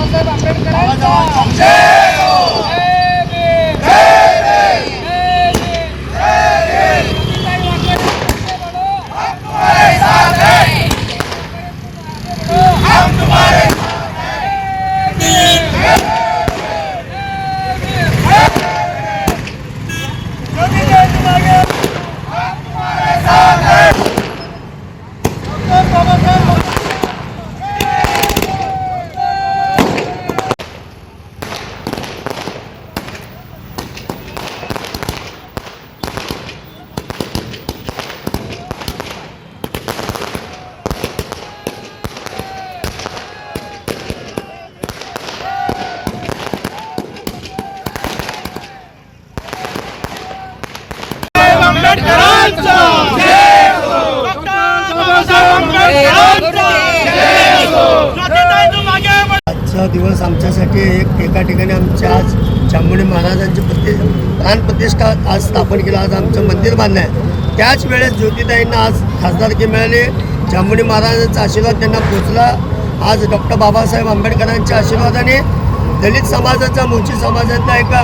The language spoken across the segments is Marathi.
बाबासाहेब आंबेडकरांचा जय हो. जय भीम. जय भीम. जय भीम. जय भीम. ज्योतिताई वाघमारे बोलो. हम तुम्हारे साथ हैं. हम तुम्हारे साथ हैं. जय भीम. जय ज्योतिताई तुम्हारे हम तुम्हारे साथ हैं. डॉक्टर बाबासाहेब आंबेडकरांचा जय हो. डॉक्टर बाबासाहेब आंबेडकरांचा जय हो. ज्योतिताई तुम्हारे आजचा दिवस आमच्यासाठी एका ठिकाणी आमच्या आज चामुंडी महाराजांची प्राणप्रतिष्ठा आज स्थापन केलं. आज आमचं मंदिर बांधलं आहे. त्याच वेळेस ज्योतिताईंना आज खासदारकी मिळाली. चामुंडी महाराजांचा आशीर्वाद त्यांना पोचला. आज डॉक्टर बाबासाहेब आंबेडकरांच्या आशीर्वादाने दलित समाजाचा, मुंची समाजातल्या एका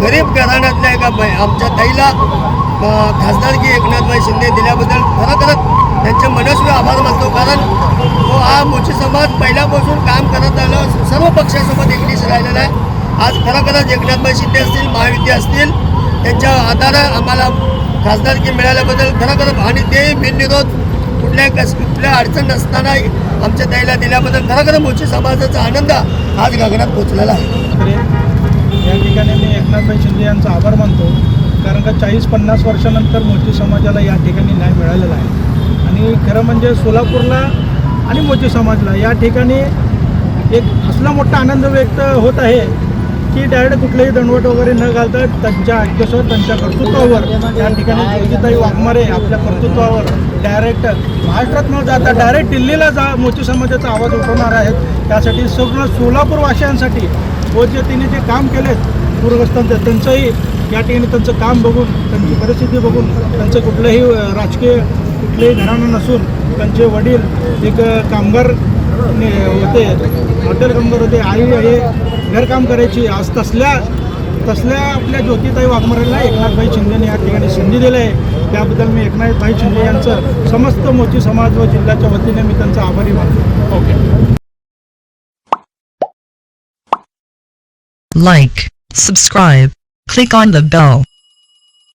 गरीब घराण्यातल्या एका आमच्या ताईला खासदारकी एकनाथभाई शिंदे दिल्याबद्दल खरोखरच त्यांचे मनस्वी आभार मानतो. कारण तो हा मोची समाज पहिल्यापासून काम करत आलं, सर्व पक्षासोबत एकनिष्ठ राहिलेला आहे. आज खरोखरच एकनाथभाई शिंदे असतील, महाविद्या असतील, त्यांच्या आधारे आम्हाला खासदारकी मिळाल्याबद्दल खरोखरच, आणि ते बिनविरोध कुठल्या अडचण नसताना आमच्या ताईला दिल्याबद्दल खरोखर मोची समाजाचा आनंद आज गगनात पोचलेला आहे. या ठिकाणी मी एकनाथभाई शिंदे यांचा आभार मानतो. कारण का 40-50 वर्षानंतर मोची समाजाला या ठिकाणी न्याय मिळालेला आहे. आणि खरं म्हणजे सोलापूरला आणि मोची समाजला या ठिकाणी एक असला मोठा आनंद व्यक्त होत आहे की डायरेक्ट कुठलेही दंडवट वगैरे न घालता त्यांच्या ऐक्यसोबत, त्यांच्या कर्तृत्वावर या ठिकाणी ज्योतिताई वाघमारे आपल्या कर्तृत्वावर डायरेक्ट महाराष्ट्रात न जाता डायरेक्ट दिल्लीला मोची समाजाचा आवाज उठवणार आहेत. त्यासाठी सगळं सोलापूरवासियांसाठी व जे तिने जे काम केलेत पूरग्रस्तांचं, त्यांचंही या ठिकाणी त्यांचं काम बघून, त्यांची परिस्थिती बघून, त्यांचं कुठलंही राजकीय कुठलेही घराणं नसून त्यांचे वडील एक कामगार होते, हॉटेल कामगार होते, आई हे घरकाम करायची. आज तसल्या आपल्या ज्योतिताई वाघमारेला एकनाथभाई शिंदेने या ठिकाणी संधी दिली आहे. त्याबद्दल मी एकनाथभाई शिंदे यांचं समस्त मोची समाज व जिल्ह्याच्या वतीने मी त्यांचा आभारी मानतो. Okay. Like, subscribe, click on the bell.